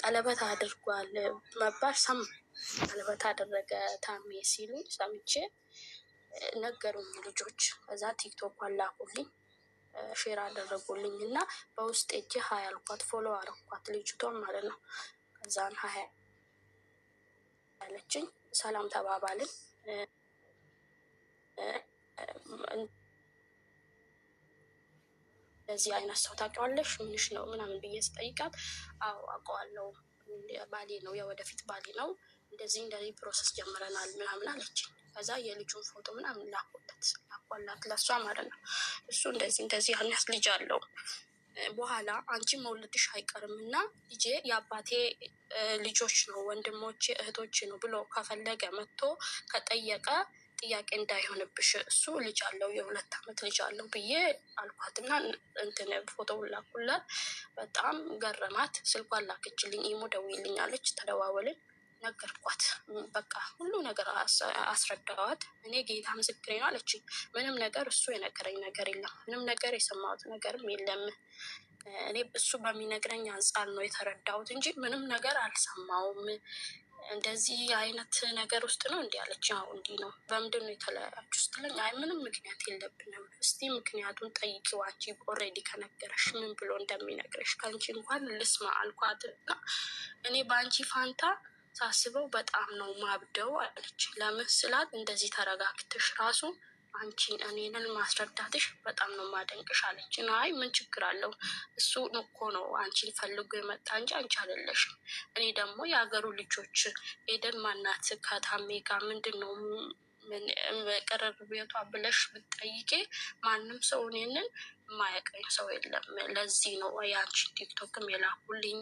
ቀለበት አድርጓል መባል ቀለበት አደረገ ታሜ ሲሉኝ ሰምቼ ነገሩኝ ልጆች። ከዛ ቲክቶክ አላኩልኝ ሼር አደረጉልኝ እና በውስጥ እጅ ሀይ አልኳት፣ ፎሎ አረኳት ልጅቷን ማለት ነው። ከዛን ሀይ ያለችኝ ሰላም ተባባልን። እንደዚህ አይነት ሰው ታውቂዋለሽ ምንሽ ነው ምናምን ብዬ ስጠይቃት አዎ አውቀዋለሁ፣ ባሌ ነው የወደፊት ባሌ ነው፣ እንደዚህ ፕሮሰስ ጀምረናል ምናምን አለችኝ። ከዛ የልጁን ፎቶ ምናምን ላኳላት ለሷ ማለት ነው። እሱ እንደዚህ አይነት ልጅ አለው፣ በኋላ አንቺ መውለድሽ አይቀርም እና ልጄ የአባቴ ልጆች ነው ወንድሞቼ እህቶቼ ነው ብሎ ከፈለገ መጥቶ ከጠየቀ ጥያቄ እንዳይሆንብሽ እሱ ልጅ አለው የ2 ዓመት ልጅ አለው ብዬ አልኳትና ፎቶውን ላኩላት። በጣም ገረማት። ስልኳን ላከችልኝ፣ ኢሞ ደውይልኝ አለች። ተደዋወልን፣ ነገርኳት። በቃ ሁሉ ነገር አስረዳዋት። እኔ ጌታ ምስክሬ ነው አለችኝ። ምንም ነገር እሱ የነገረኝ ነገር የለም፣ ምንም ነገር የሰማሁት ነገርም የለም። እኔ እሱ በሚነግረኝ አንጻር ነው የተረዳሁት እንጂ ምንም ነገር አልሰማውም። እንደዚህ አይነት ነገር ውስጥ ነው እንዲህ አለች። አዎ እንዲህ ነው። በምንድን ነው የተለያያችሁ ስትለኝ አይ ምንም ምክንያት የለብንም፣ እስቲ ምክንያቱን ጠይቂው አንቺ ኦልሬዲ ከነገረሽ ምን ብሎ እንደሚነግረሽ ከአንቺ እንኳን ልስማ አልኳት። እና እኔ በአንቺ ፋንታ ሳስበው በጣም ነው ማብደው አለች። ለምን ስላት እንደዚህ ተረጋግተሽ ራሱ አንቺን እኔንን ማስረዳትሽ በጣም ነው ማደንቅሽ አለች። አይ ምን ችግር አለው? እሱ እኮ ነው አንቺን ፈልጎ የመጣ እንጂ አንቺ አይደለሽም። እኔ ደግሞ የሀገሩ ልጆች ኤደን ማናት ከታሜ ጋር ምንድን ነው ቅርር ቤቷ ብለሽ ብትጠይቄ ማንም ሰው እኔንን የማያውቀኝ ሰው የለም። ለዚህ ነው የአንቺን ቲክቶክም የላኩልኝ።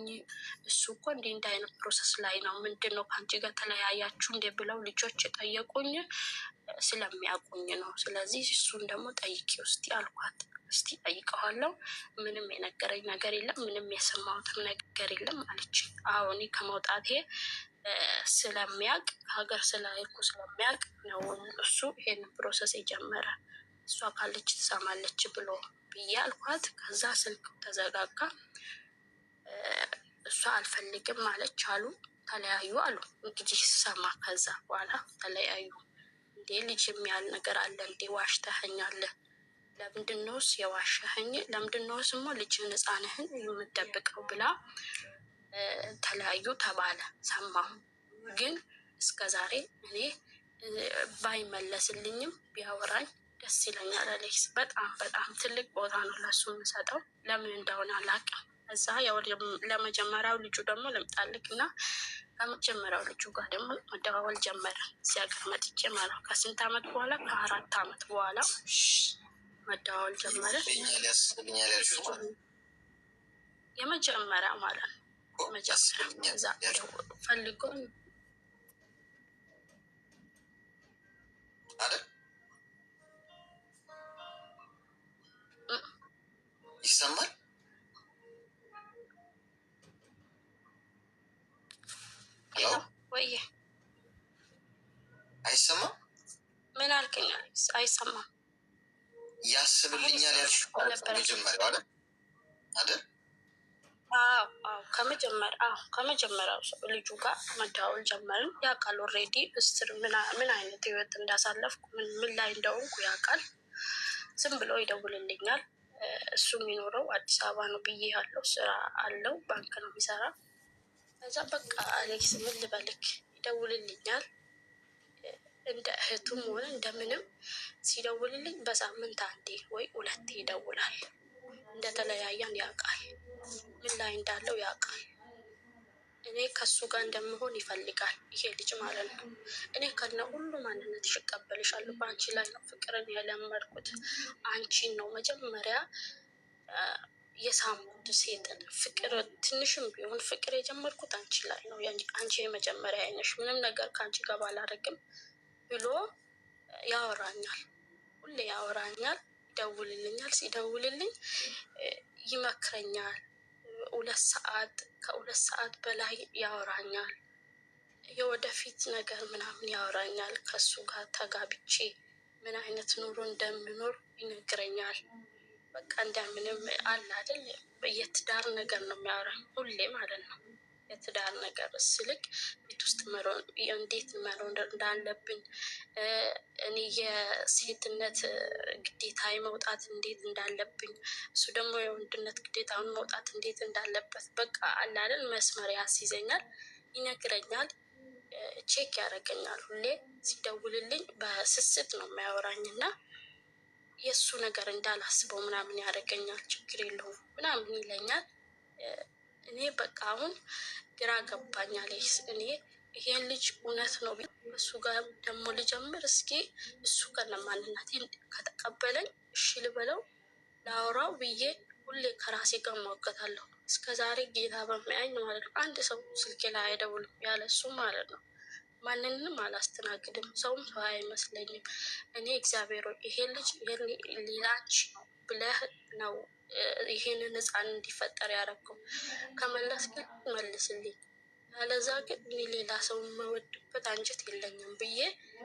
እሱ እኮ እንዲህ አይነት ፕሮሰስ ላይ ነው፣ ምንድን ነው ከአንቺ ጋር ተለያያችሁ እንዴ ብለው ልጆች የጠየቁኝ ስለሚያውቁኝ ነው። ስለዚህ እሱን ደግሞ ጠይቂ ውስጥ አልኳት። እስቲ ጠይቀዋለሁ፣ ምንም የነገረኝ ነገር የለም፣ ምንም የሰማሁትም ነገር የለም አለች። አዎ እኔ ከመውጣቴ ስለሚያውቅ ሀገር ስለሄድኩ ስለሚያውቅ ነው እሱ ይሄን ፕሮሰስ የጀመረ፣ እሷ ካለች ትሰማለች ብሎ ብዬ አልኳት። ከዛ ስልክ ተዘጋጋ። እሷ አልፈልግም አለች አሉ። ተለያዩ አሉ። እንግዲህ ስሰማ ከዛ በኋላ ተለያዩ። እንዴ ልጅ የሚያል ነገር አለ እንዴ? ዋሽተኸኛል። ለምንድነውስ የዋሸኸኝ? ለምንድነውስ ሞ ልጅህን ሕፃንህን የምትደብቀው ብላ ተለያዩ ተባለ። ሰማሁ። ግን እስከ ዛሬ እኔ ባይመለስልኝም ቢያወራኝ ደስ ይለኛል። አሌክስ በጣም በጣም ትልቅ ቦታ ነው ለሱ የምሰጠው። ለምን እንደሆነ አላውቅም። እዛ ለመጀመሪያው ልጁ ደግሞ ልምጣልክ እና ከመጀመሪያው ልጁ ጋር ደግሞ መደዋወል ጀመረ። ሲያገር መጥቼ ማለት ነው። ከስንት ዓመት በኋላ ከ4 ዓመት በኋላ መደዋወል ጀመረ። የመጀመሪያ ማለት ነው። መጀመሪያ እዛ ፈልጎ ይሰማል። ወይ አይሰማም? ምን አልከኝ? አይሰማም። ያስብልኛል ያልሽ መጀመሪያው አይደል? ከመጀመሪያው ልጁ ጋር መደዋወል ጀመርን። ያውቃል ኦልሬዲ እስር ምን አይነት ህይወት እንዳሳለፍኩ ምን ላይ እንደሆንኩ ያውቃል። ዝም ብሎ ይደውልልኛል። እሱ የሚኖረው አዲስ አበባ ነው ብዬ ያለው ስራ አለው፣ ባንክ ነው የሚሰራ። ከዛ በቃ አሌክስ ምን ልበልክ ይደውልልኛል። እንደ እህቱም ሆነ እንደምንም ሲደውልልኝ በሳምንት 1 ወይ 2 ይደውላል። እንደተለያያን ያውቃል፣ ምን ላይ እንዳለው ያውቃል። እኔ ከሱ ጋር እንደምሆን ይፈልጋል ይሄ ልጅ ማለት ነው። እኔ ከነ ሁሉ ማንነትሽ እቀበልሻለሁ፣ በአንቺ ላይ ነው ፍቅርን የለመድኩት። አንቺን ነው መጀመሪያ የሳምኩት ሴትን ፍቅር፣ ትንሽም ቢሆን ፍቅር የጀመርኩት አንቺ ላይ ነው። አንቺ የመጀመሪያ አይነሽ፣ ምንም ነገር ከአንቺ ጋር ባላደርግም ብሎ ያወራኛል። ሁሌ ያወራኛል፣ ይደውልልኛል። ሲደውልልኝ ይመክረኛል። 2 ሰዓት ከ2 ሰዓት በላይ ያወራኛል። የወደፊት ነገር ምናምን ያወራኛል። ከሱ ጋር ተጋብቼ ምን አይነት ኑሮ እንደምኖር ይነግረኛል። በቃ እንደምንም አለ አይደል የትዳር ነገር ነው የሚያወራኝ ሁሌ ማለት ነው። የትዳር ነገር ስልክ ቤት ውስጥ እንዴት መኖር እንዳለብኝ እኔ የሴትነት ግዴታ መውጣት እንዴት እንዳለብኝ እሱ ደግሞ የወንድነት ግዴታውን መውጣት እንዴት እንዳለበት በቃ አላለን መስመር ያስይዘኛል፣ ይነግረኛል፣ ቼክ ያደርገኛል። ሁሌ ሲደውልልኝ በስስት ነው የሚያወራኝ እና የእሱ ነገር እንዳላስበው ምናምን ያደርገኛል። ችግር የለውም ምናምን ይለኛል። እኔ በቃ አሁን ግራ ገባኛል። እኔ ይሄን ልጅ እውነት ነው እሱ ጋር ደግሞ ልጀምር እስኪ እሱ ከነማንነቴ ከተቀበለኝ እሺ ልበለው ላውራው ብዬ ሁሌ ከራሴ ጋር ማወቀታለሁ። እስከ ዛሬ ጌታ በሚያኝ ማለት ነው አንድ ሰው ስልኬ ላይ አይደውልም ያለ እሱ ማለት ነው። ማንንም አላስተናግድም፣ ሰውም ሰው አይመስለኝም። እኔ እግዚአብሔር ይሄ ልጅ ሌላች ነው ብለህ ነው ይሄንን ሕፃን እንዲፈጠር ያደረገው። ከመለስ ግን መልስልኝ፣ ያለዛ ግን እኔ ሌላ ሰው የምወድበት አንጀት የለኝም ብዬ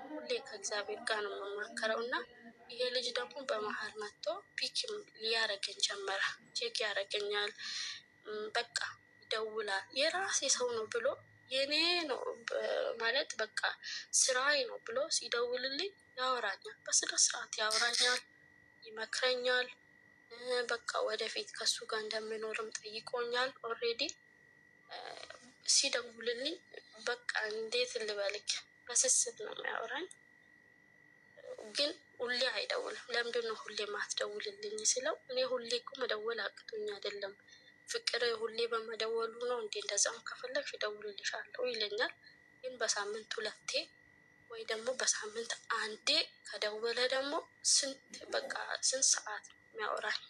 ሁሌ ከእግዚአብሔር ጋር ነው የምማከረው። እና ይሄ ልጅ ደግሞ በመሀል መጥቶ ፒክም ሊያረገኝ ጀመረ። ቼክ ያደረገኛል፣ በቃ ይደውላል። የራሴ ሰው ነው ብሎ የኔ ነው ማለት በቃ ስራዬ ነው ብሎ ሲደውልልኝ ያወራኛል፣ በስነ ስርዓት ያወራኛል፣ ይመክረኛል። በቃ ወደፊት ከሱ ጋር እንደምኖርም ጠይቆኛል። ኦልሬዲ ሲደውልልኝ በቃ እንዴት ልበልክ በስስት ነው የሚያወራኝ። ግን ሁሌ አይደውልም። ለምንድን ነው ሁሌ ማትደውልልኝ ስለው እኔ ሁሌ እኮ መደወል አቅቶኝ አይደለም፣ ፍቅር ሁሌ በመደወሉ ነው እንዴ፣ እንደዛም ከፈለግሽ እደውልልሻለሁ ይለኛል። ግን በሳምንት 2 ወይ ደግሞ በሳምንት 1 ከደወለ ደግሞ ስንት ሰዓት ነው የሚያወራኝ?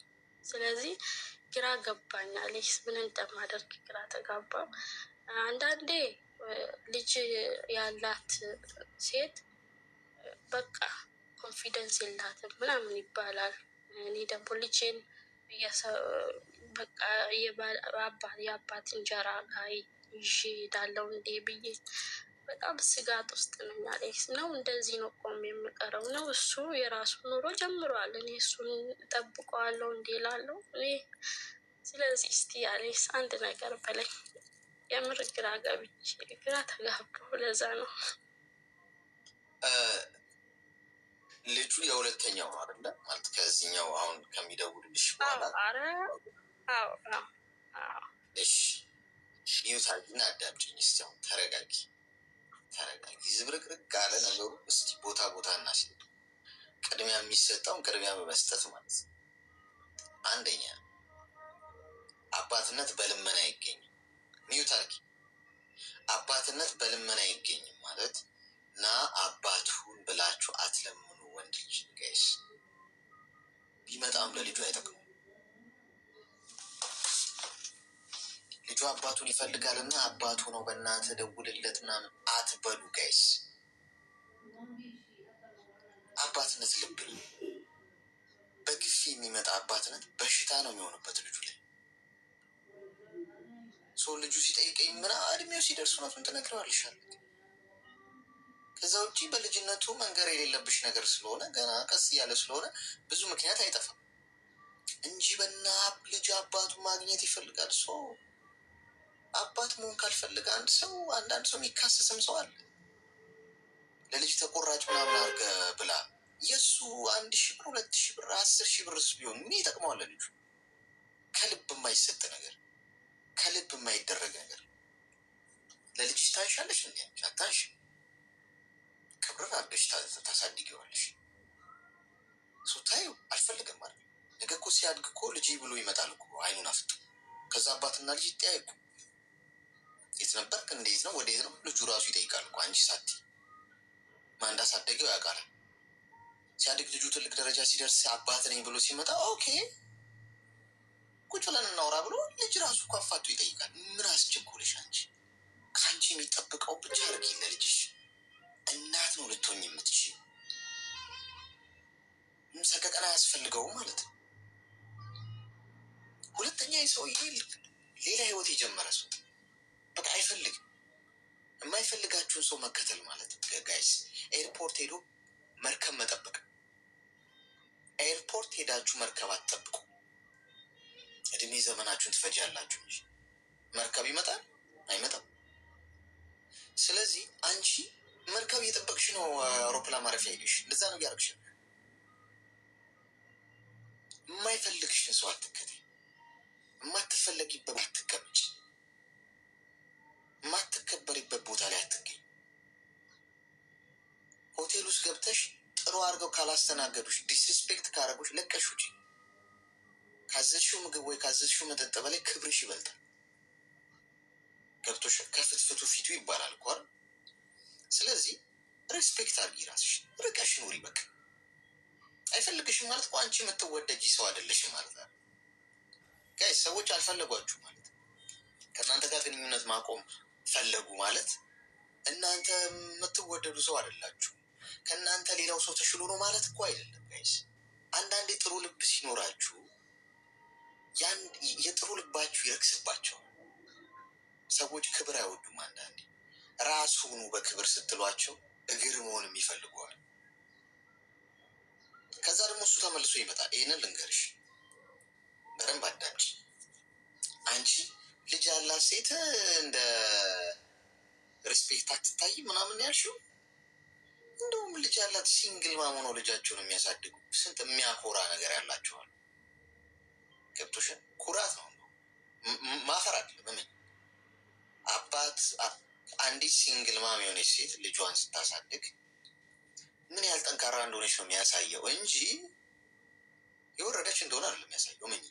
ስለዚህ ግራ ገባኛል። ምን እንደማደርግ ግራ ተጋባው። አንዳንዴ ልጅ ያላት ሴት በቃ ኮንፊደንስ የላትም ምናምን ይባላል። እኔ ደግሞ ልጄን በቃ የአባት እንጀራ ጋር ይዤ ሄዳለሁ እንዴ ብዬ በጣም ስጋት ውስጥ ነኝ። አሌክስ ነው እንደዚህ ነው ቆም የምቀረው ነው? እሱ የራሱ ኑሮ ጀምሯል። እኔ እሱን እጠብቀዋለሁ እንዴ ላለው እኔ። ስለዚህ እስቲ አሌክስ አንድ ነገር በላይ የምር ግራ ገብቼ ግራ ተጋባሁ። ለዛ ነው ልጁ የሁለተኛው ነው አይደለ? ማለት ከዚህኛው አሁን ከሚደውልልሽ በኋላ እሺ ይውታልና አዳምጪኝ እስቲ። አሁን ተረጋጊ። ዝብርቅርቅ ካለ ነገሩ እስቲ ቦታ እናስይዝ። ቅድሚያ የሚሰጠውን ቅድሚያ በመስጠት ማለት ነው። አንደኛ አባትነት በልመና አይገኝም። ሚዩት አድርጊ። አባትነት በልመና አይገኝም ማለት እና አባቱን ብላችሁ አትለምኑ። ወንድ ልጅ ጋይስ ቢመጣም ለልጁ አይጠቅሙም። ልጁ አባቱን ይፈልጋል እና አባቱ ነው በእናትህ ደውልለት ምናምን አትበሉ ጋይስ። አባትነት ልብ ነው። በግፊ የሚመጣ አባትነት በሽታ ነው የሚሆንበት ልጁ ላይ። ሰው ልጁ ሲጠይቀኝ ምን እድሜው ሲደርስ እውነቱን ትነግረዋለሻል። ከዛ ውጭ በልጅነቱ መንገር የሌለብሽ ነገር ስለሆነ ገና ቀስ እያለ ስለሆነ ብዙ ምክንያት አይጠፋም እንጂ ልጅ አባቱ ማግኘት ይፈልጋል። ሰው አባት መሆን ካልፈልግ አንዳንድ ሰው የሚካሰስም ሰው አለ። ለልጅ ተቆራጭ ምናምን አድርገህ ብላ የእሱ 1000 ብር 2000 ብር 10,000 ብርስ ቢሆን ምን ይጠቅመዋል? ልጁ ከልብ የማይሰጥ ነገር፣ ከልብ የማይደረግ ነገር ለልጅ ታንሻለሽ እንዴ? ታንሽ ክብር አድርገሽ ታሳድጊዋለሽ። ታዩ አልፈልግም ማለት ነገ እኮ ሲያድግ እኮ ልጅ ብሎ ይመጣል እኮ አይኑን አፍጥ። ከዛ አባትና ልጅ ይጠያየቁ። የት ነበርክ? እንዴት ነው? ወዴት ነው? ልጁ ራሱ ይጠይቃል እኮ አንቺ ሳቲ ማን እንዳሳደገው ያውቃል። ሲያድግ ልጁ ትልቅ ደረጃ ሲደርስ አባት ነኝ ብሎ ሲመጣ ኦኬ ቁጭ ብለን እናውራ ብሎ ልጅ ራሱ እኮ አፋቶ ይጠይቃል። ምን አስቸኮልሽ አንቺ? ከአንቺ የሚጠብቀው ብቻ አድርጊ ለልጅሽ። እናት ነው ልትሆኝ የምትችይው። ሰቀቀን አያስፈልገውም ማለት ነው። ሁለተኛ የሰውዬ ሌላ ህይወት የጀመረ ሰው በቃ አይፈልግም። የማይፈልጋችሁን ሰው መከተል ማለት ነው ጋይስ። ኤርፖርት ሄዶ መርከብ መጠበቅ። ኤርፖርት ሄዳችሁ መርከብ አትጠብቁ። እድሜ ዘመናችሁን ትፈጃላችሁ እንጂ መርከብ ይመጣል አይመጣም። ስለዚህ አንቺ መርከብ እየጠበቅሽ ነው አውሮፕላን ማረፊያ ሄደሽ እንደዛ ነው እያደረግሽ። የማይፈልግሽን ሰው አትከተይ። የማትፈለጊበት አትቀመጭ። የማትከበሪበት ቦታ ላይ አትገኝ። ሆቴል ውስጥ ገብተሽ ጥሩ አድርገው ካላስተናገዱሽ፣ ዲስሪስፔክት ካረጉሽ ለቀሽ ውጪ። ካዘዝሽው ምግብ ወይ ካዘዝሽው መጠጥ በላይ ክብርሽ ይበልጣል። ገብቶሽ ከፍትፍቱ ፊቱ ይባላል እኮ አይደል? ስለዚህ ሬስፔክት አድርጊ ራስሽ፣ ርቀሽ ኑሪ። በቃ አይፈልግሽም ማለት እኮ አንቺ የምትወደጂ ሰው አይደለሽም ማለት ነው። ጋይስ ሰዎች አልፈለጓችሁ ማለት ከእናንተ ጋር ግንኙነት ማቆም ፈለጉ ማለት እናንተ የምትወደዱ ሰው አይደላችሁ። ከእናንተ ሌላው ሰው ተሽሎ ነው ማለት እኮ አይደለም ጋይስ። አንዳንዴ ጥሩ ልብ ሲኖራችሁ ያን የጥሩ ልባችሁ ይረክስባቸዋል። ሰዎች ክብር አይወዱም። አንዳንዴ ራሱኑ በክብር ስትሏቸው እግር መሆንም ይፈልገዋል። ከዛ ደግሞ እሱ ተመልሶ ይመጣል። ይህንን ልንገርሽ፣ በደንብ አዳምጪ። አንቺ ልጅ ያላት ሴት እንደ ሪስፔክት አትታይ ምናምን ያልሽው፣ እንደውም ልጅ ያላት ሲንግል ማም ሆነው ልጃቸውን የሚያሳድጉ ስንት የሚያኮራ ነገር ያላቸዋል። ገብቶሻል? ኩራት ነው ማፈር አይደለም። ምን አባት አንዲት ሲንግል ማም የሆነች ሴት ልጇን ስታሳድግ ምን ያህል ጠንካራ እንደሆነች ነው የሚያሳየው እንጂ የወረደች እንደሆነ አይደለም የሚያሳየው። ምን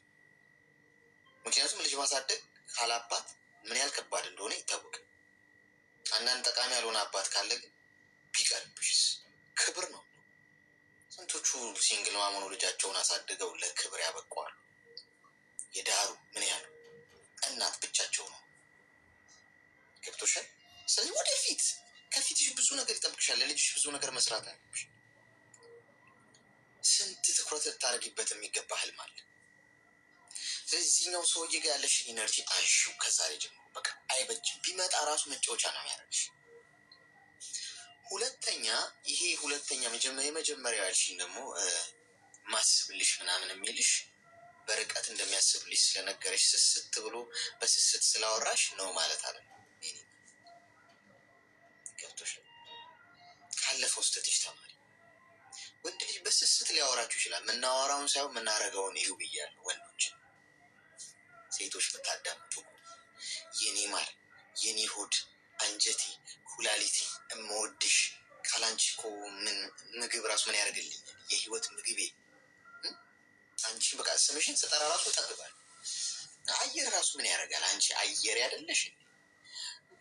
ምክንያቱም ልጅ ማሳደግ ካላባት ምን ያህል ከባድ እንደሆነ ይታወቃል። አንዳንድ ጠቃሚ ያልሆነ አባት ካለ ግን ቢቀርብሽስ ክብር ነው። ስንቶቹ ሲንግል ማም ሆነው ልጃቸውን አሳድገው ለክብር ያበቋሉ። የዳሩ ምን ያህል እናት ብቻቸው ነው። ገብቶሻል? ስለዚህ ወደፊት ከፊትሽ ብዙ ነገር ይጠብቅሻል። ለልጅሽ ብዙ ነገር መስራት አለብሽ። ስንት ትኩረት ልታደርጊበት የሚገባ ህልም አለ። ስለዚህ እዚህኛው ሰውዬ ጋር ያለሽን ኢነርጂ አንሺው። ከዛሬ ጀምሮ በቃ አይበጅም። ቢመጣ ራሱ መጫወቻ ነው የሚያደርግሽ። ሁለተኛ የመጀመሪያው ያልሽኝ ደግሞ ማስብልሽ ምናምን የሚልሽ በርቀት እንደሚያስብልሽ ስለነገረሽ ስስት ብሎ በስስት ስላወራሽ ነው ማለት አለ። ገብቶሻል? ካለፈው ስተትሽ ተማሪ። ወንድ ልጅ በስስት ሊያወራችሁ ይችላል። የምናወራውን ሳይሆን የምናደርገውን እዩ ብያለሁ። ወንዶችን፣ ሴቶች ብታዳምጡ የኔ ማር፣ የኔ ሆድ፣ አንጀቴ፣ ኩላሊቴ፣ እምወድሽ ካላንቺ እኮ ምን ምግብ ራሱ ምን ያደርግልኛል? የህይወት ምግቤ አንቺ። በቃ ስምሽን ስጠራ ራሱ እጠግባለሁ። አየር ራሱ ምን ያደርጋል? አንቺ አየር ያደለሽ።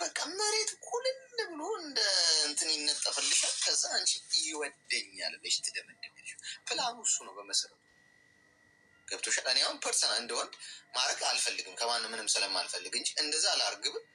በቃ መሬት ኩልል ብሎ እንደ እንትን ይነጠፍልሻል። ከዛ አንቺ ይወደኛል ብለሽ ትደመድብሽ። ፕላኑ እሱ ነው በመሰረቱ። ገብቶሻል? እኔ አሁን ፐርሰናል እንደወንድ ማድረግ አልፈልግም ከማን ምንም ስለማልፈልግ እንጂ እንደዛ አላርግብም።